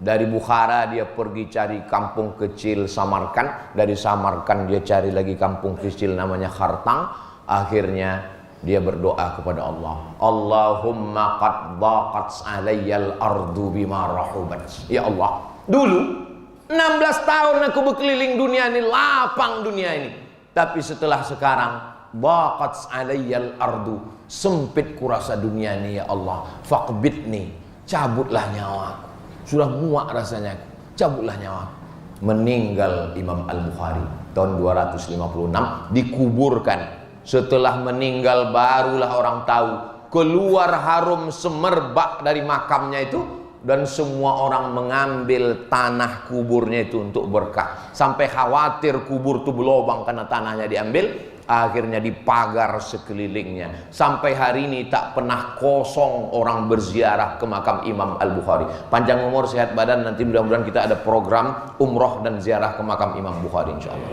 Dari Bukhara dia pergi cari kampung kecil Samarkand. Dari Samarkand dia cari lagi kampung kecil namanya Hartang. Akhirnya Dia berdoa kepada Allah, Allahumma qad dhaqat alayyal ardu bima rahubat. Ya Allah, dulu 16 tahun aku berkeliling dunia ini, lapang dunia ini. Tapi setelah sekarang, dhaqat alayyal ardu, sempit kurasa dunia ini ya Allah. Faqbidni, cabutlah nyawaku. Sudah muak rasanya, cabutlah nyawaku. Meninggal Imam Al-Bukhari tahun 256, dikuburkan. Setelah meninggal barulah orang tahu, keluar harum semerbak dari makamnya itu, dan semua orang mengambil tanah kuburnya itu untuk berkah. Sampai khawatir kubur itu berlubang karena tanahnya diambil, akhirnya dipagar sekelilingnya. Sampai hari ini tak pernah kosong orang berziarah ke makam Imam Al-Bukhari. Panjang umur, sehat badan, nanti mudah-mudahan kita ada program umroh dan ziarah ke makam Imam Bukhari insyaallah.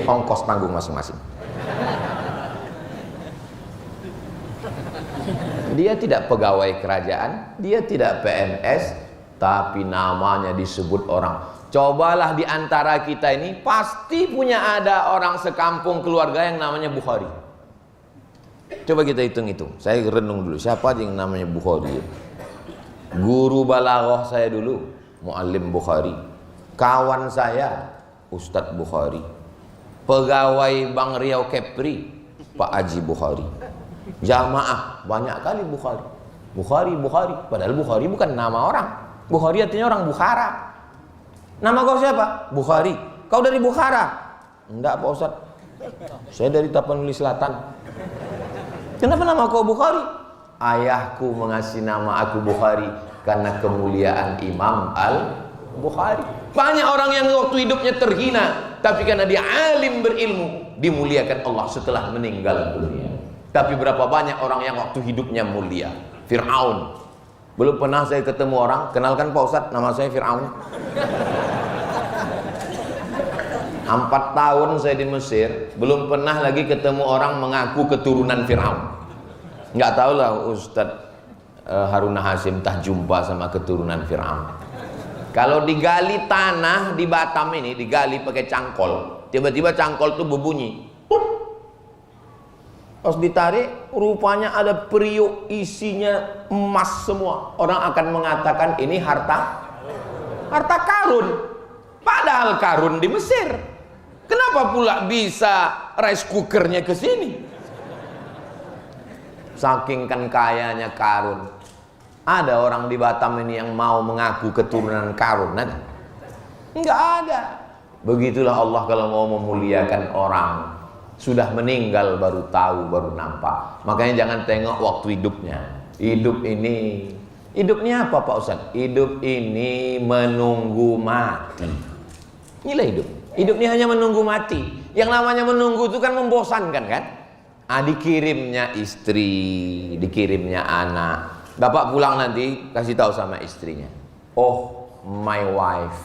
Ongkos tanggung masing-masing. Dia tidak pegawai kerajaan, dia tidak PNS, tapi namanya disebut orang. Cobalah di antara kita ini, pasti punya ada orang sekampung keluarga yang namanya Bukhari. Coba kita hitung-hitung. Saya renung dulu, siapa yang namanya Bukhari? Guru balaghah saya dulu, Muallim Bukhari. Kawan saya, Ustadz Bukhari. Pegawai Bank Riau Kepri, Pak Haji Bukhari. Jamaah banyak kali Bukhari. Bukhari. Padahal Bukhari bukan nama orang. Bukhari artinya orang Bukhara. Nama kau siapa? Bukhari. Kau dari Bukhara? Enggak Pak Ustaz, saya dari Tapanuli Selatan. Kenapa nama kau Bukhari? Ayahku mengasih nama aku Bukhari karena kemuliaan Imam Al-Bukhari. Banyak orang yang waktu hidupnya terhina, tapi karena dia alim berilmu, dimuliakan Allah setelah meninggal dunia. Tapi berapa banyak orang yang waktu hidupnya mulia? Fir'aun. Belum pernah saya ketemu orang, kenalkan Pak Ustadz, nama saya Fir'aun. 4 tahun saya di Mesir, belum pernah lagi ketemu orang mengaku keturunan Fir'aun. Nggak tahu lah Ustadz Haruna Hasim tak jumpa sama keturunan Fir'aun. Kalau digali tanah di Batam ini, digali pakai cangkol, tiba-tiba cangkol itu berbunyi. Pas ditarik, rupanya ada periuk isinya emas semua. Orang akan mengatakan ini harta karun. Padahal karun di Mesir. Kenapa pula bisa rice cookernya ke sini? Saking kan kayanya karun. Ada orang di Batam ini yang mau mengaku keturunan karun? Enggak ada. Begitulah Allah kalau mau memuliakan orang. Sudah meninggal baru tahu, baru nampak. Makanya jangan tengok waktu hidupnya. Hidupnya apa Pak Ustaz? Hidup ini menunggu mati. Inilah hidup. Hidup ini hanya menunggu mati. Yang namanya menunggu itu kan membosankan kan? Dikirimnya istri, dikirimnya anak. Bapak pulang nanti kasih tahu sama istrinya. Oh my wife,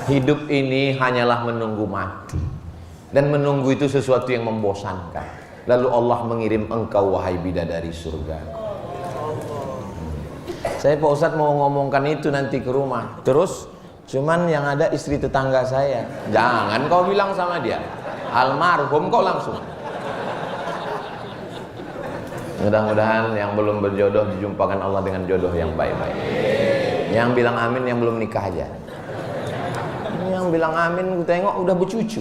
hidup ini hanyalah menunggu mati. Dan menunggu itu sesuatu yang membosankan. Lalu Allah mengirim engkau wahai bidadari surga. Saya Pak Ustadz mau ngomongkan itu nanti ke rumah. Terus cuman yang ada istri tetangga saya. Jangan kau bilang sama dia, almarhum kau langsung. Mudah-mudahan yang belum berjodoh dijumpakan Allah dengan jodoh yang baik-baik. Yang bilang amin yang belum nikah aja. Yang bilang amin tengok udah bercucu.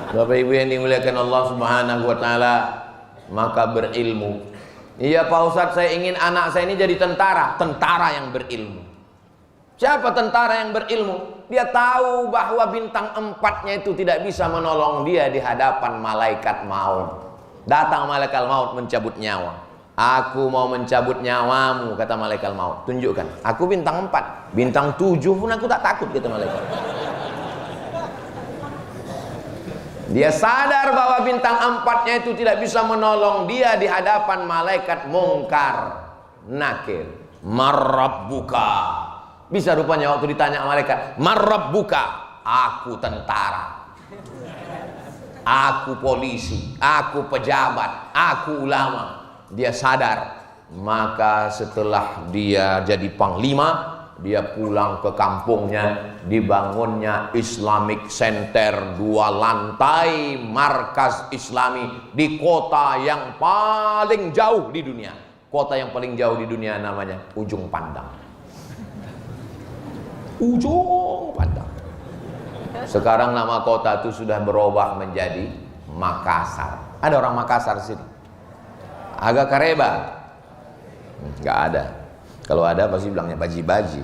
Bapak Ibu yang dimuliakan Allah Subhanahu wa taala, maka berilmu. Iya Pak Ustadz, saya ingin anak saya ini jadi tentara yang berilmu. Siapa tentara yang berilmu? Dia tahu bahwa bintang 4-nya itu tidak bisa menolong dia di hadapan malaikat maut. Datang malaikat maut mencabut nyawa. Aku mau mencabut nyawamu, kata malaikat maut. Tunjukkan. Aku bintang 4, bintang 7 pun aku tak takut, kata malaikat. Dia sadar bahwa bintang 4-nya itu tidak bisa menolong dia di hadapan malaikat mungkar nakir. Marrabbuka. Bisa rupanya waktu ditanya malaikat, Marrabbuka, aku tentara, aku polisi, aku pejabat, aku ulama. Dia sadar. Maka setelah dia jadi panglima, dia pulang ke kampungnya, dibangunnya Islamic Center 2 lantai, markas Islami di kota yang paling jauh di dunia. Kota yang paling jauh di dunia namanya Ujung Pandang. Ujung Pandang. Sekarang nama kota itu sudah berubah menjadi Makassar. Ada orang Makassar sini? Agak kareba? Nggak ada. Kalau ada pasti bilangnya baji-baji.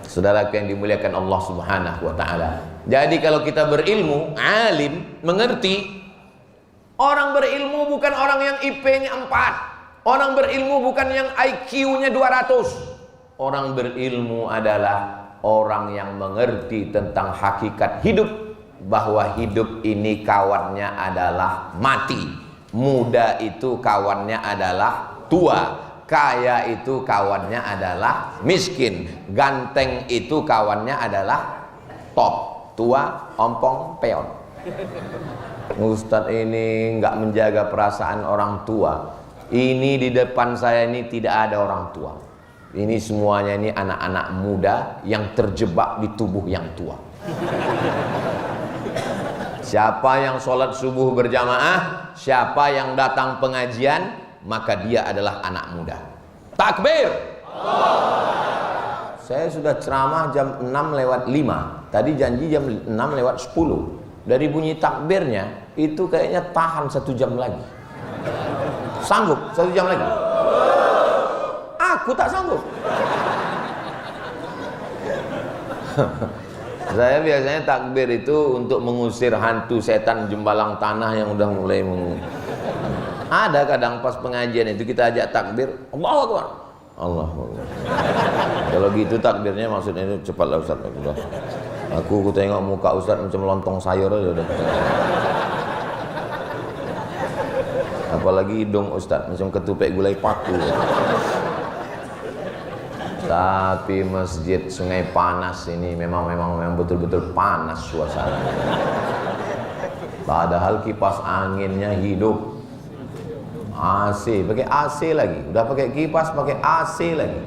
Saudara yang dimuliakan Allah Subhanahu wa taala. Jadi kalau kita berilmu, alim, mengerti, orang berilmu bukan orang yang IP-nya 4. Orang berilmu bukan yang IQ-nya 200. Orang berilmu adalah orang yang mengerti tentang hakikat hidup, bahwa hidup ini kawannya adalah mati. Muda itu kawannya adalah tua. Kaya itu kawannya adalah miskin. Ganteng itu kawannya adalah top. Tua, ompong, peon. Ustadz ini nggak menjaga perasaan orang tua. Ini di depan saya ini tidak ada orang tua. Ini semuanya ini anak-anak muda yang terjebak di tubuh yang tua. Siapa yang sholat subuh berjamaah, siapa yang datang pengajian, maka dia adalah anak muda. Takbir. Saya sudah ceramah jam 6:05. Tadi janji jam 6:10. Dari bunyi takbirnya itu kayaknya tahan 1 jam lagi. Sanggup 1 jam lagi? Aku tak sanggup. Saya biasanya takbir itu untuk mengusir hantu setan jembalang tanah yang udah mulai Ada kadang pas pengajian itu kita ajak takbir, Allahu Akbar. Allahu Akbar. Kalau gitu takbirnya maksudnya itu cepatlah Ustaz. Aku tengok muka Ustaz macam lontong sayur aja udah. Apalagi hidung Ustaz macam ketupek gulai paku. Tapi masjid Sungai Panas ini memang betul-betul panas suasana. Padahal kipas anginnya hidup. AC, pakai AC lagi. Udah pakai kipas, pakai AC lagi.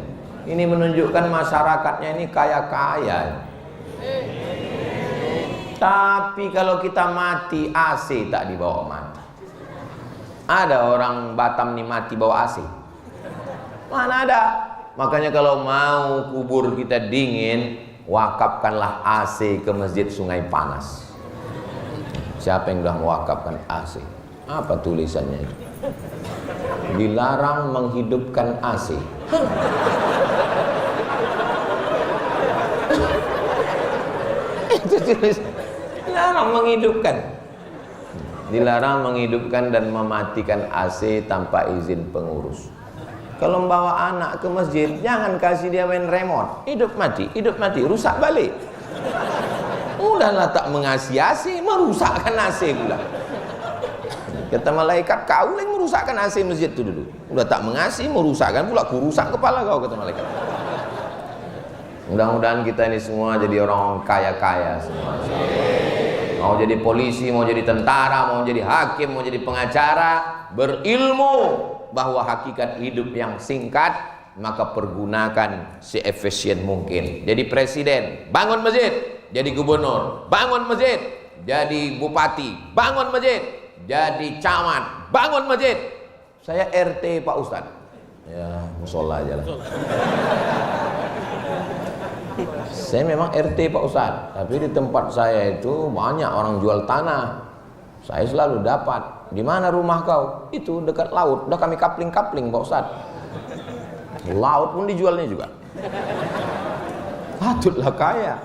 Ini menunjukkan masyarakatnya ini kaya-kaya. Tapi kalau kita mati, AC tak dibawa mati. Ada orang Batam nih mati bawa AC? Mana ada? Makanya kalau mau kubur kita dingin, wakafkanlah AC ke Masjid Sungai Panas. Siapa yang sudah mewakafkan AC? Apa tulisannya itu? Dilarang menghidupkan AC. Itu tulisan. Dilarang menghidupkan. Dilarang menghidupkan dan mematikan AC tanpa izin pengurus. Kalau membawa anak ke masjid, jangan kasih dia main remote. Hidup mati, rusak balik. Udahlah tak mengasihi AC, merusakkan AC pula. Kata malaikat, kau yang merusakkan AC masjid itu dulu. Udah tak mengasihi, merusakkan pula, kurusak kepala kau, kata malaikat. Mudah-mudahan kita ini semua jadi orang kaya-kaya semua. Mau jadi polisi, mau jadi tentara, mau jadi hakim, mau jadi pengacara, berilmu bahwa hakikat hidup yang singkat, maka pergunakan seefisien mungkin. Jadi presiden, bangun masjid. Jadi gubernur, bangun masjid. Jadi bupati, bangun masjid. Jadi camat, bangun masjid. Saya RT Pak Ustadz. Ya, musola aja lah. Saya memang RT Pak Ustadz, tapi di tempat saya itu banyak orang jual tanah. Saya selalu dapat. Di mana rumah kau? Itu dekat laut. Udah kami kapling-kapling Pak Ustadz. Laut pun dijualnya juga. Patutlah kaya.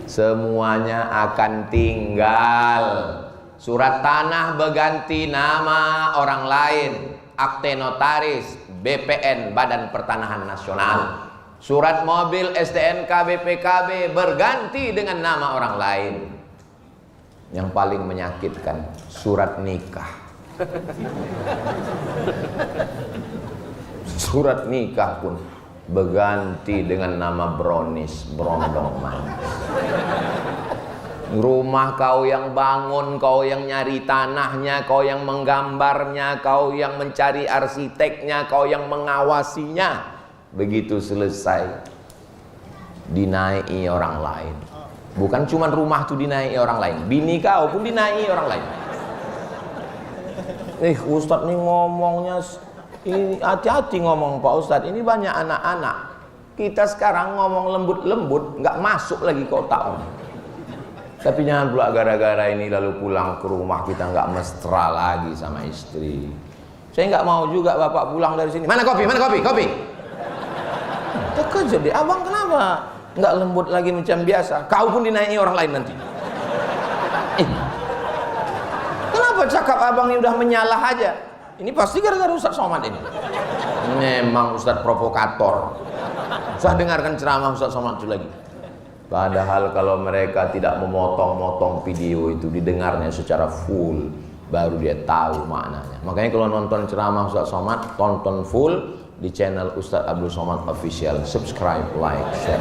Semuanya akan tinggal. Surat tanah berganti nama orang lain. Akte notaris, BPN, Badan Pertanahan Nasional. Surat mobil, STNK, BPKB berganti dengan nama orang lain. Yang paling menyakitkan, surat nikah. Surat nikah pun berganti dengan nama brownies, brondong manis. Rumah kau yang bangun, kau yang nyari tanahnya, kau yang menggambarnya, kau yang mencari arsiteknya, kau yang mengawasinya. Begitu selesai, dinaiki orang lain. Bukan cuma rumah itu dinaiki orang lain, bini kau pun dinaiki orang lain. Ustadz nih ngomongnya, ini hati-hati ngomong Pak Ustadz, ini banyak anak-anak. Kita sekarang ngomong lembut-lembut, nggak masuk lagi ke otak. Tapi jangan pula gara-gara ini lalu pulang ke rumah kita nggak mesra lagi sama istri. Saya nggak mau juga bapak pulang dari sini. Mana kopi? Mana kopi? Kopi. Terkejut deh, abang kenapa nggak lembut lagi macam biasa? Kau pun dinaiki orang lain nanti. Kenapa cakap abang ini udah menyalah aja? Ini pasti gara-gara Ustadz Somad ini. Memang Ustadz provokator. Saya dengarkan ceramah Ustadz Somad itu lagi. Padahal kalau mereka tidak memotong-motong video itu, didengarnya secara full, baru dia tahu maknanya. Makanya kalau nonton ceramah Ustadz Somad, tonton full di channel Ustadz Abdul Somad Official. Subscribe, like, share.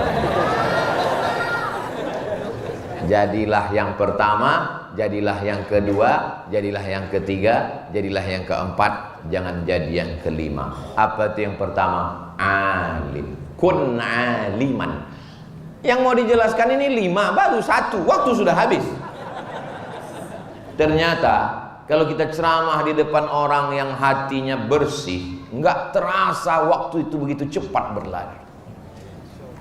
Jadilah yang pertama, jadilah yang kedua, jadilah yang ketiga, jadilah yang keempat, jangan jadi yang kelima. Apa itu yang pertama? Alim. Kun aliman. Yang mau dijelaskan ini 5, baru 1, waktu sudah habis. Ternyata kalau kita ceramah di depan orang yang hatinya bersih, nggak terasa waktu itu begitu cepat berlari.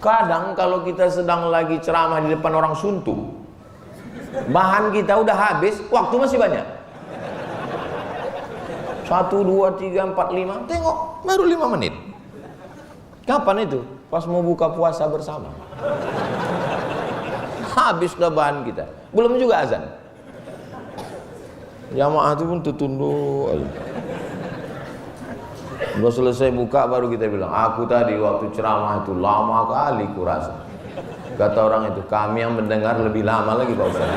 Kadang kalau kita sedang lagi ceramah di depan orang suntuk, bahan kita udah habis, waktu masih banyak. 1, 2, 3, 4, 5, tengok baru 5 menit. Kapan itu? Pas mau buka puasa bersama. Habis dah bahan kita. Belum juga azan. Jamaah itu pun tertunduk aja. Udah selesai buka baru kita bilang, aku tadi waktu ceramah itu lama kali kurasa. Kata orang itu, kami yang mendengar lebih lama lagi Pak Ustaz.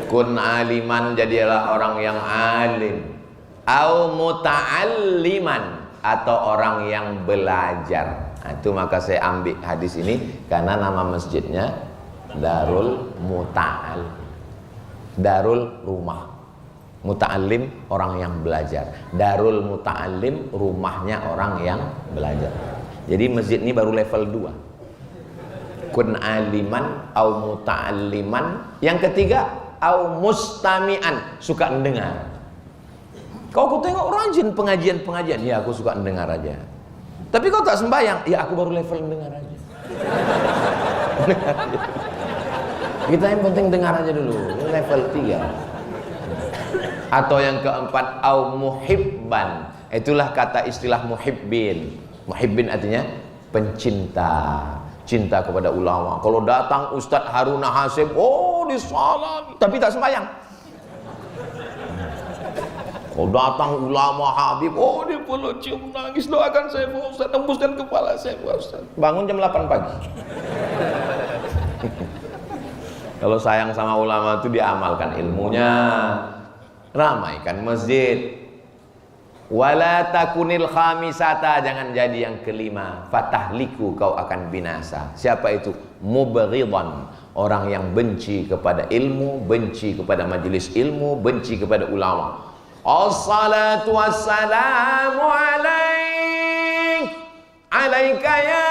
Kun aliman, jadilah orang yang alim. Au muta'alliman, atau orang yang belajar. Nah, itu maka saya ambil hadis ini karena nama masjidnya Darul Muta'al. Darul rumah. Muta'allim orang yang belajar. Darul Muta'allim rumahnya orang yang belajar. Jadi masjid ini baru level 2. Kun aliman au muta'alliman. Yang ketiga au mustami'an, suka mendengar. Kau aku tengok rajin pengajian-pengajian, ya aku suka mendengar aja. Tapi kau tak sembahyang, ya aku baru level mendengar aja. Kita yang penting dengar aja dulu, level 3. Atau yang keempat, au muhibban. Itulah kata istilah muhibbin. Muhibbin artinya pencinta, cinta kepada ulama. Kalau datang Ustadz Haruna Hasim, oh disalam, tapi tak sembahyang. Kalau datang ulama Habib, oh dia peluk cium nangis, doakan saya Pak Ustadz, tembuskan kepala saya Pak Ustadz. Bangun jam 8 pagi. Kalau sayang sama ulama itu diamalkan ilmunya, ramaikan masjid. Wala takunil khamisata, jangan jadi yang kelima. Fatahliku, kau akan binasa. Siapa itu? Mubghidan, orang yang benci kepada ilmu, benci kepada majelis ilmu, benci kepada ulama. Assalatu wassalamu alaika ya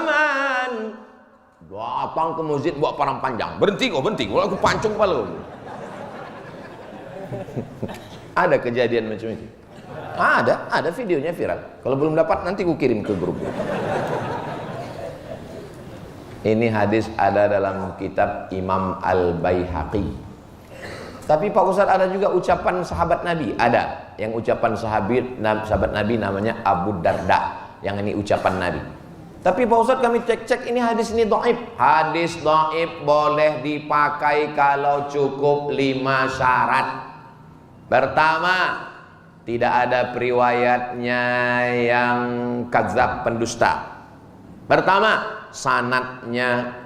man. Datang ke masjid buat parang panjang. Berhenti kau, berhenti. Kalau aku pancung kepala. Ada kejadian macam itu. Ada videonya viral. Kalau belum dapat nanti ku kirim ke grup. Ini hadis ada dalam kitab Imam Al-Baihaqi. Tapi Pak Ustadz, ada juga ucapan sahabat Nabi. Ada yang ucapan sahabat Nabi namanya Abu Darda. Yang ini ucapan Nabi. Tapi Pak Ustadz, kami cek-cek ini hadis ini dhaif. Hadis dhaif boleh dipakai kalau cukup 5 syarat. Pertama, tidak ada periwayatnya yang kadzab, pendusta. Pertama, sanadnya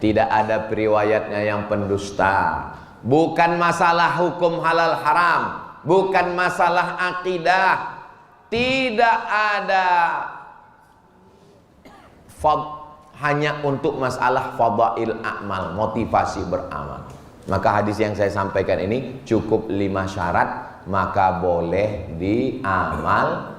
tidak ada periwayatnya yang pendusta. Bukan masalah hukum halal haram, bukan masalah akidah. Tidak ada hanya untuk masalah fadail amal, motivasi beramal. Maka hadis yang saya sampaikan ini cukup 5 syarat, maka boleh diamal.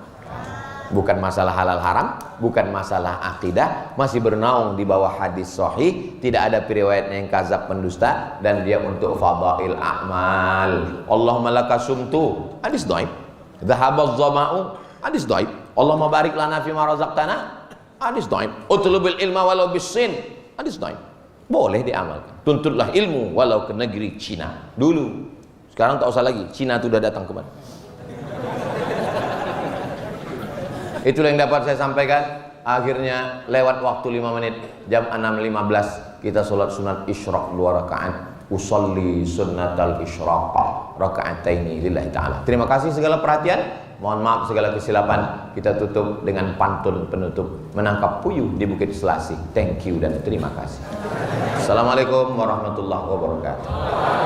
Bukan masalah halal haram, bukan masalah akidah, masih bernaung di bawah hadis sahih, tidak ada periwayatnya yang kadzab pendusta, dan dia untuk fadail amal. Allahumma laka sumtu, hadis dhaif. Dhahabaz zama'u, hadis dhaif. Allahumma barik lana fima razaqtana, hadis dhaif. Utlubul ilma walau bisin, hadis dhaif. Boleh diamalkan. Tuntutlah ilmu walau ke negeri Cina dulu. Sekarang tak usah lagi, Cina itu sudah datang kemana. Itulah yang dapat saya sampaikan. Akhirnya lewat waktu 5 menit, jam 6.15 kita sholat sunat isyraq 2 rakaat. Usolli sunnatal isyraq raka'ataini lillahi ta'ala. Terima kasih segala perhatian. Mohon maaf segala kesilapan. Kita tutup dengan pantun penutup, menangkap puyuh di Bukit Selasi. Thank you dan terima kasih. Assalamualaikum warahmatullahi wabarakatuh.